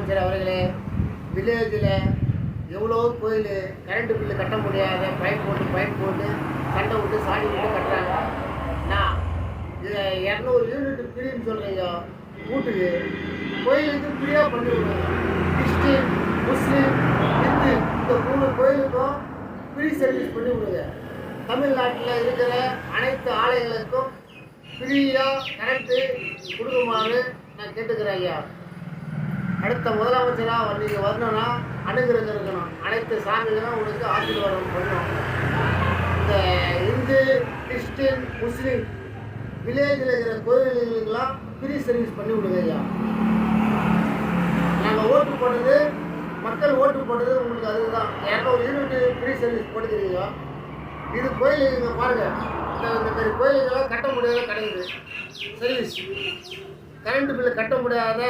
முதலமைச்சர் அவர்களே, வில்லேஜில் எவ்வளோ கோயில் கரண்ட்டு பில்லு கட்ட முடியாத பைப் போட்டு சண்டை விட்டு சாடி விட்டு கட்டுறாங்க. நான் இதை 200 யூனிட் ஃப்ரீன்னு சொல்கிறீங்க. வீட்டுக்கு கோயிலுக்கு ஃப்ரீயாக பண்ணி விடுங்க. கிறிஸ்டின், முஸ்லீம், இந்து இந்த 3 கோயிலுக்கும் ஃப்ரீ சர்வீஸ் பண்ணி விடுங்க. தமிழ்நாட்டில் இருக்கிற அனைத்து ஆலயங்களுக்கும் ஃப்ரீயாக கரண்ட்டு கொடுக்குமாறு நான் கேட்டுக்கிறேன் ஐயா. அடுத்த முதலமைச்சராக நீங்கள் வரணும்னா அனுகிரகம் இருக்கணும். அனைத்து சாமிகளும் உங்களுக்கு ஆசீர்வாதம் பண்ணணும். இந்த இந்து, கிறிஸ்டின், முஸ்லீம் வில்லேஜில் இருக்கிற கோயில்களுக்கெல்லாம் ஃப்ரீ சர்வீஸ் பண்ணி விடுங்க ஐயா. நாங்கள் ஓட்டு போட்டது, மக்கள் ஓட்டு போட்டது உங்களுக்கு அதுதான். 200 யூனிட் ஃப்ரீ சர்வீஸ் போட்டுக்கிறீங்க. இது கோயிலுங்க பாருங்கள், இந்த மாதிரி கோயிலுக்கெல்லாம் கட்ட முடியாத கிடைக்குது சர்வீஸ். கரண்ட் பில்லு கட்ட முடியாத